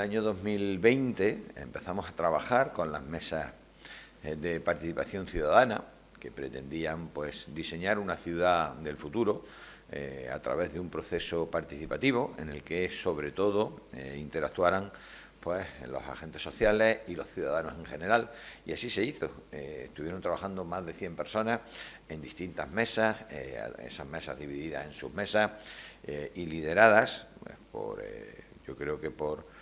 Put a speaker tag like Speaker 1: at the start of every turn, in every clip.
Speaker 1: año 2020 empezamos a trabajar con las mesas de participación ciudadana que pretendían pues diseñar una ciudad del futuro a través de un proceso participativo en el que sobre todo interactuaran pues los agentes sociales y los ciudadanos en general, y así se hizo. Estuvieron trabajando más de 100 personas en distintas mesas, esas mesas divididas en submesas y lideradas por, yo creo que por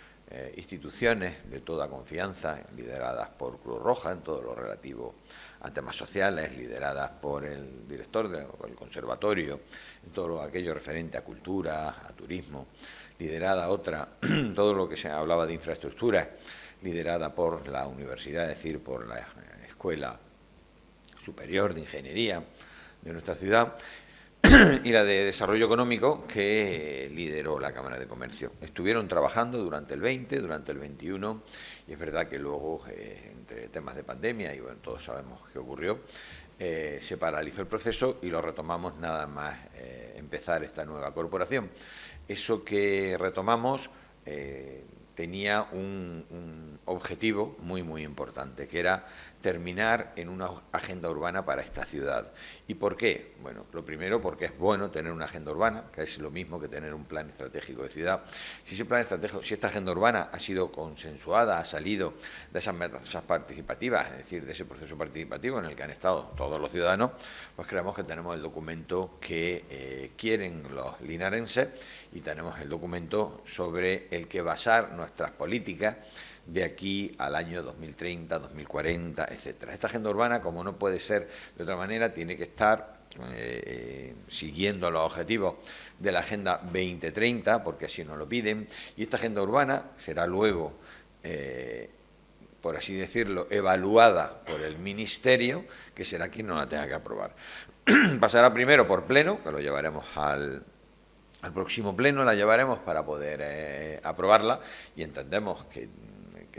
Speaker 1: instituciones de toda confianza, lideradas por Cruz Roja en todo lo relativo a temas sociales, lideradas por el director del conservatorio en todo aquello referente a cultura, a turismo, liderada otra, todo lo que se hablaba de infraestructura, liderada por la universidad, es decir, por la Escuela Superior de Ingeniería de nuestra ciudad, y la de Desarrollo Económico, que lideró la Cámara de Comercio. Estuvieron trabajando durante el 20, durante el 21, y es verdad que luego, entre temas de pandemia, y bueno, todos sabemos qué ocurrió, se paralizó el proceso y lo retomamos nada más empezar esta nueva corporación. Eso que retomamos tenía un objetivo muy importante, que era terminar en una agenda urbana para esta ciudad. ¿Y por qué? Bueno, lo primero porque es bueno tener una agenda urbana, que es lo mismo que tener un plan estratégico de ciudad. Si ese plan estratégico, si esta agenda urbana ha sido consensuada, ha salido de esas mesas participativas, es decir, de ese proceso participativo en el que han estado todos los ciudadanos, pues creemos que tenemos el documento que quieren los linarenses y tenemos el documento sobre el que basar nuestras políticas de aquí al año 2030, 2040, etcétera. Esta agenda urbana, como no puede ser de otra manera, tiene que estar siguiendo los objetivos de la Agenda 2030, porque así nos lo piden, y esta agenda urbana será luego, por así decirlo, evaluada por el Ministerio, que será quien no la tenga que aprobar. Pasará primero por pleno, que lo llevaremos al próximo pleno, la llevaremos para poder aprobarla, y entendemos que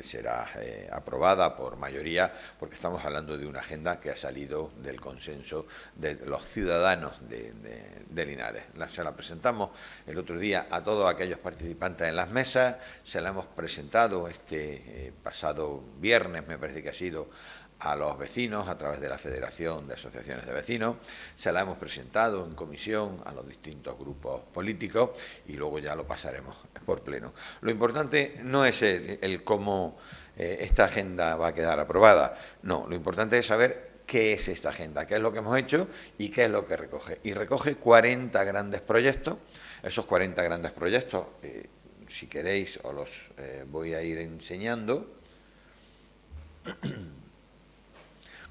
Speaker 1: será aprobada por mayoría, porque estamos hablando de una agenda que ha salido del consenso de los ciudadanos de Linares. Se la presentamos el otro día a todos aquellos participantes en las mesas, se la hemos presentado este pasado viernes, me parece que ha sido, a los vecinos a través de la Federación de Asociaciones de Vecinos, se la hemos presentado en comisión a los distintos grupos políticos y luego ya lo pasaremos por pleno. Lo importante no es el cómo esta agenda va a quedar aprobada, no, lo importante es saber qué es esta agenda, qué es lo que hemos hecho y qué es lo que recoge. Y recoge 40 grandes proyectos. Esos 40 grandes proyectos, si queréis, os los voy a ir enseñando.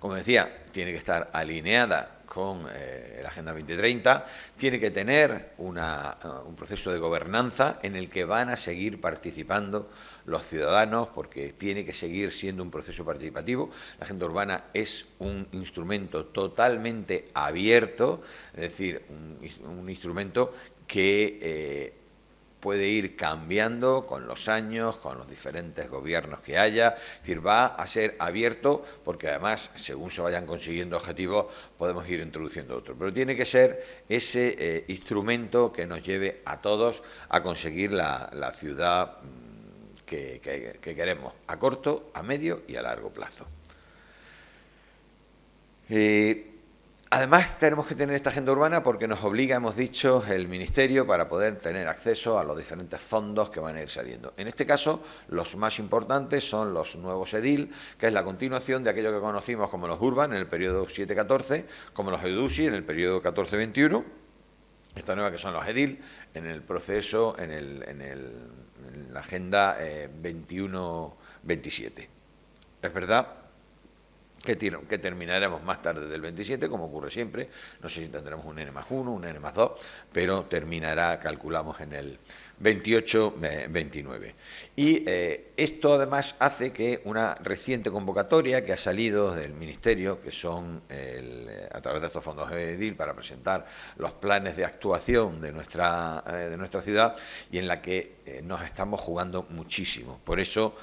Speaker 1: Como decía, tiene que estar alineada con la Agenda 2030, tiene que tener un proceso de gobernanza en el que van a seguir participando los ciudadanos, porque tiene que seguir siendo un proceso participativo. La agenda urbana es un instrumento totalmente abierto, es decir, un instrumento que puede ir cambiando con los años, con los diferentes gobiernos que haya, es decir, va a ser abierto porque además, según se vayan consiguiendo objetivos, podemos ir introduciendo otros. Pero tiene que ser ese instrumento que nos lleve a todos a conseguir la ciudad que queremos, a corto, a medio y a largo plazo. Además, tenemos que tener esta agenda urbana porque nos obliga, hemos dicho, el Ministerio para poder tener acceso a los diferentes fondos que van a ir saliendo. En este caso, los más importantes son los nuevos EDIL, que es la continuación de aquello que conocimos como los Urban en el periodo 7-14, como los EDUSI en el periodo 14-21, esta nueva que son los EDIL en el proceso, en la agenda 21-27. Es verdad que terminaremos más tarde del 27, como ocurre siempre. No sé si tendremos un N+1, un N+2, pero terminará, calculamos, en el 28-29. Y esto además hace que una reciente convocatoria que ha salido del Ministerio, que son a través de estos fondos EDIL para presentar los planes de actuación de nuestra ciudad, y en la que nos estamos jugando muchísimo. Por eso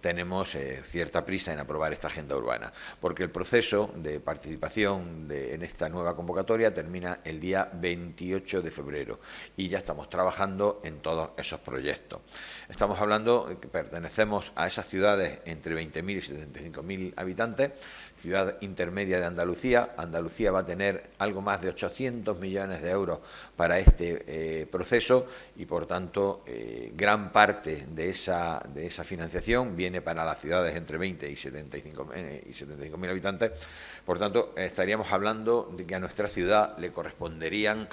Speaker 1: tenemos cierta prisa en aprobar esta agenda urbana, porque el proceso de participación en esta nueva convocatoria termina el día 28 de febrero y ya estamos trabajando en todos esos proyectos. Estamos hablando de que pertenecemos a esas ciudades entre 20.000 y 75.000 habitantes, ciudad intermedia de Andalucía. Andalucía va a tener algo más de 800 millones de euros para este proceso y, por tanto, gran parte de esa financiación viene para las ciudades entre 20 y 75.000 habitantes. Por tanto, estaríamos hablando de que a nuestra ciudad le corresponderían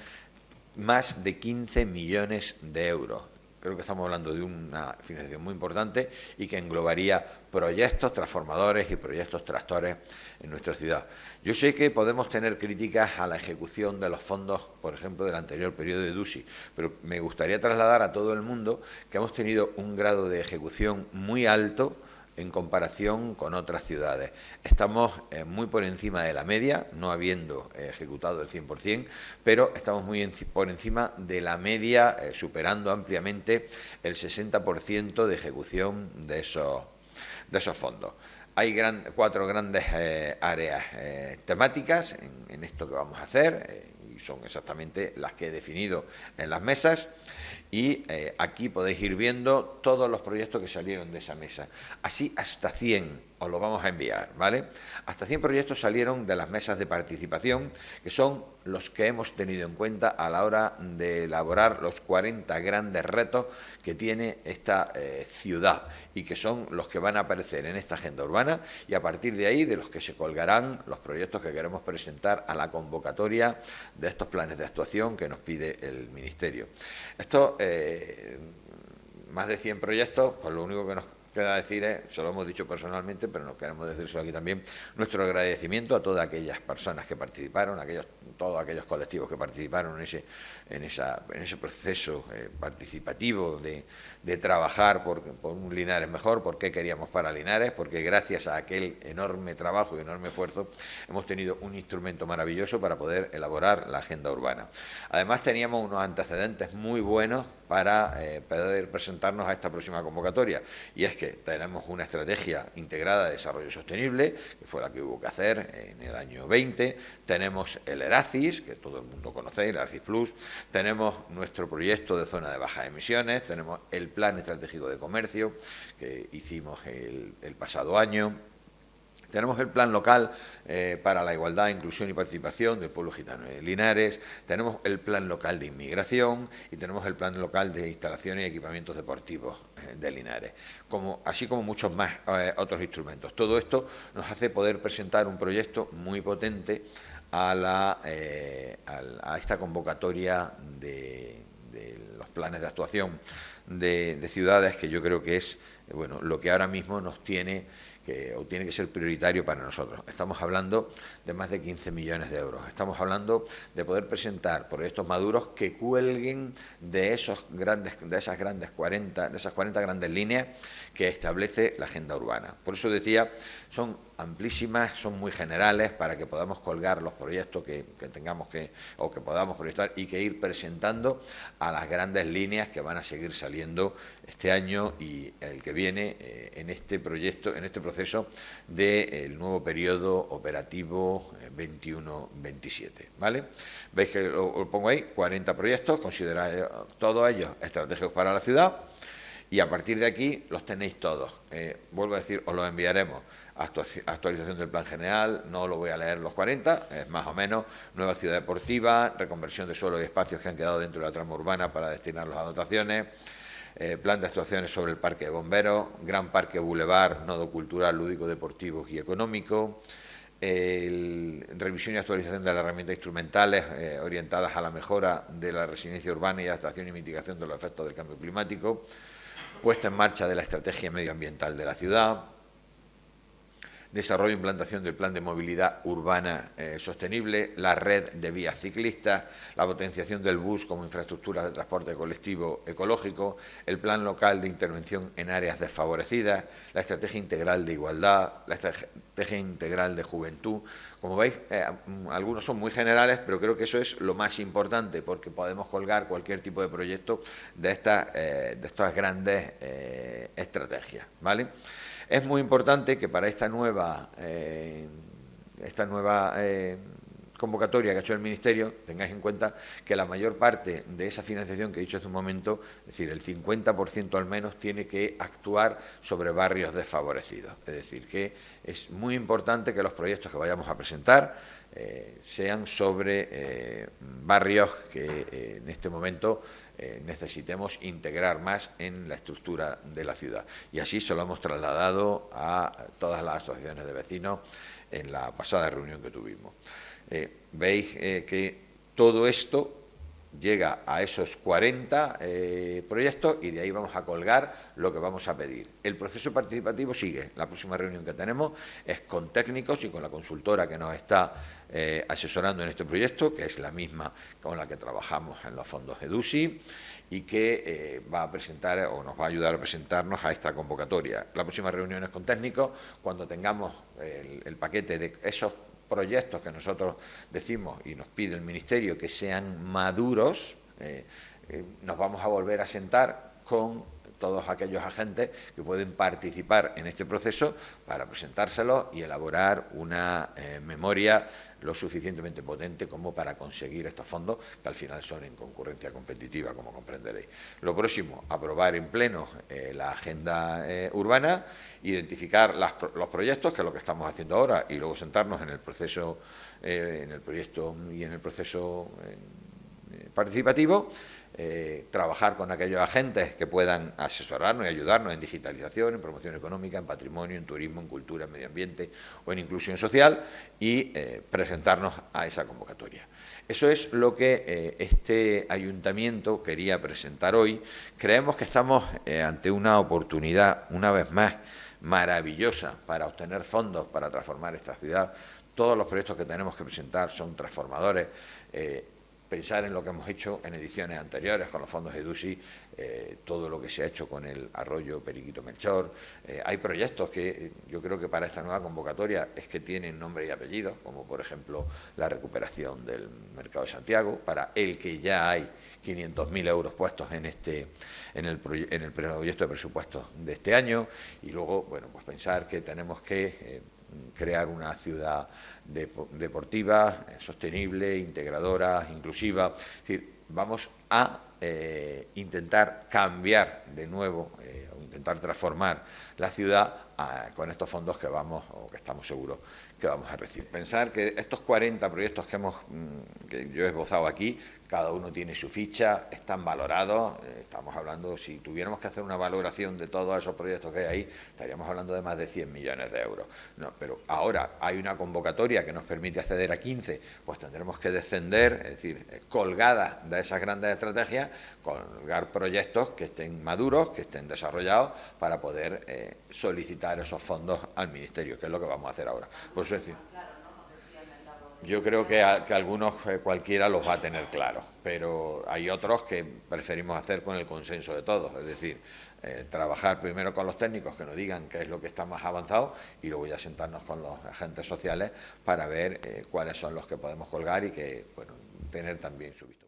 Speaker 1: más de 15 millones de euros. Creo que estamos hablando de una financiación muy importante y que englobaría proyectos transformadores y proyectos tractores en nuestra ciudad. Yo sé que podemos tener críticas a la ejecución de los fondos, por ejemplo, del anterior periodo de DUSI, pero me gustaría trasladar a todo el mundo que hemos tenido un grado de ejecución muy alto en comparación con otras ciudades. Estamos muy por encima de la media, no habiendo ejecutado el 100%, pero estamos muy por encima de la media, superando ampliamente el 60% de ejecución de esos fondos. Hay cuatro grandes áreas temáticas en esto que vamos a hacer, y son exactamente las que he definido en las mesas. Y aquí podéis ir viendo todos los proyectos que salieron de esa mesa. Así hasta 100 os lo vamos a enviar, ¿vale? Hasta 100 proyectos salieron de las mesas de participación, que son los que hemos tenido en cuenta a la hora de elaborar los 40 grandes retos que tiene esta ciudad y que son los que van a aparecer en esta agenda urbana, y a partir de ahí de los que se colgarán los proyectos que queremos presentar a la convocatoria de estos planes de actuación que nos pide el Ministerio. Esto, más de 100 proyectos, pues lo único que nos queda decir es, se lo hemos dicho personalmente, pero nos queremos decírselo aquí también, nuestro agradecimiento a todas aquellas personas que participaron, todos aquellos colectivos que participaron en ese proceso participativo de trabajar por un Linares mejor. ¿Por qué queríamos para Linares? Porque gracias a aquel enorme trabajo y enorme esfuerzo hemos tenido un instrumento maravilloso para poder elaborar la agenda urbana. Además, teníamos unos antecedentes muy buenos para poder presentarnos a esta próxima convocatoria, y es que tenemos una estrategia integrada de desarrollo sostenible, que fue la que hubo que hacer en el año 20, tenemos el ERACIS, que todo el mundo conoce, el ERACIS Plus, tenemos nuestro proyecto de zona de bajas emisiones, tenemos el Plan Estratégico de Comercio, que hicimos el pasado año. Tenemos el plan local para la igualdad, inclusión y participación del pueblo gitano de Linares, tenemos el plan local de inmigración y tenemos el plan local de instalaciones y equipamientos deportivos de Linares, así como muchos más otros instrumentos. Todo esto nos hace poder presentar un proyecto muy potente a esta convocatoria de los planes de actuación de ciudades, que yo creo que es lo que ahora mismo nos tiene que ser prioritario para nosotros. Estamos hablando de más de 15 millones de euros. Estamos hablando de poder presentar proyectos maduros que cuelguen de esas 40 grandes líneas que establece la agenda urbana. Por eso decía, son amplísimas, son muy generales para que podamos colgar los proyectos que tengamos que podamos proyectar y que ir presentando a las grandes líneas que van a seguir saliendo este año y el que viene en este proceso del nuevo periodo operativo 21-27, ¿vale? Veis que lo pongo ahí, 40 proyectos, considerados todos ellos estratégicos para la ciudad. Y a partir de aquí los tenéis todos. Vuelvo a decir, os los enviaremos. Actualización del plan general, no lo voy a leer los 40, es más o menos. Nueva ciudad deportiva, reconversión de suelos y espacios que han quedado dentro de la trama urbana para destinarlos a dotaciones. Plan de actuaciones sobre el parque de bomberos, gran parque bulevar, nodo cultural, lúdico, deportivo y económico. Revisión y actualización de las herramientas instrumentales orientadas a la mejora de la resiliencia urbana y adaptación y mitigación de los efectos del cambio climático. Puesta en marcha de la estrategia medioambiental de la ciudad. desarrollo e implantación del Plan de Movilidad Urbana Sostenible, la red de vías ciclistas, la potenciación del bus como infraestructura de transporte colectivo ecológico, el Plan Local de Intervención en Áreas Desfavorecidas, la Estrategia Integral de Igualdad, la Estrategia Integral de Juventud. Como veis, algunos son muy generales, pero creo que eso es lo más importante, porque podemos colgar cualquier tipo de proyecto de estas grandes estrategias, ¿vale? Es muy importante que para esta nueva convocatoria que ha hecho el Ministerio, tengáis en cuenta que la mayor parte de esa financiación que he dicho hace un momento, es decir, el 50% al menos, tiene que actuar sobre barrios desfavorecidos. Es decir, que es muy importante que los proyectos que vayamos a presentar sean sobre barrios que en este momento necesitemos integrar más en la estructura de la ciudad. Y así se lo hemos trasladado a todas las asociaciones de vecinos en la pasada reunión que tuvimos. Veis que todo esto llega a esos 40 proyectos y de ahí vamos a colgar lo que vamos a pedir. El proceso participativo sigue. La próxima reunión que tenemos es con técnicos y con la consultora que nos está asesorando en este proyecto, que es la misma con la que trabajamos en los fondos EDUSI y que va a presentar o nos va a ayudar a presentarnos a esta convocatoria. La próxima reunión es con técnicos, cuando tengamos el paquete de esos proyectos que nosotros decimos y nos pide el Ministerio que sean maduros, nos vamos a volver a sentar con todos aquellos agentes que pueden participar en este proceso para presentárselos y elaborar una memoria lo suficientemente potente como para conseguir estos fondos, que al final son en concurrencia competitiva, como comprenderéis. Lo próximo, aprobar en pleno la agenda urbana, identificar los proyectos, que es lo que estamos haciendo ahora, y luego sentarnos en el proceso, en el proyecto y en el proceso participativo, trabajar con aquellos agentes que puedan asesorarnos y ayudarnos en digitalización, en promoción económica, en patrimonio, en turismo, en cultura, en medio ambiente o en inclusión social y presentarnos a esa convocatoria. Eso es lo que este ayuntamiento quería presentar hoy. Creemos que estamos ante una oportunidad, una vez más, maravillosa para obtener fondos para transformar esta ciudad. Todos los proyectos que tenemos que presentar son transformadores. Pensar en lo que hemos hecho en ediciones anteriores con los fondos EDUSI, todo lo que se ha hecho con el arroyo Periquito Melchor. Hay proyectos que yo creo que para esta nueva convocatoria es que tienen nombre y apellido, como por ejemplo la recuperación del Mercado de Santiago, para el que ya hay 500.000 euros puestos en el proyecto de presupuestos de este año, y luego, bueno, pues pensar que tenemos que crear una ciudad deportiva, sostenible, integradora, inclusiva. Es decir, vamos a intentar cambiar de nuevo o intentar transformar la ciudad con estos fondos que vamos o que estamos seguros que vamos a recibir. Pensar que estos 40 proyectos que yo he esbozado aquí, cada uno tiene su ficha, están valorados, estamos hablando, si tuviéramos que hacer una valoración de todos esos proyectos que hay ahí, estaríamos hablando de más de 100 millones de euros. No, pero ahora hay una convocatoria que nos permite acceder a 15, pues tendremos que descender, es decir, colgada de esas grandes estrategias, colgar proyectos que estén maduros, que estén desarrollados para poder solicitar esos fondos al Ministerio, que es lo que vamos a hacer ahora. Por eso decir, yo creo que algunos cualquiera los va a tener claros, pero hay otros que preferimos hacer con el consenso de todos, es decir, trabajar primero con los técnicos que nos digan qué es lo que está más avanzado y luego ya sentarnos con los agentes sociales para ver cuáles son los que podemos colgar y que, bueno, tener también su visto.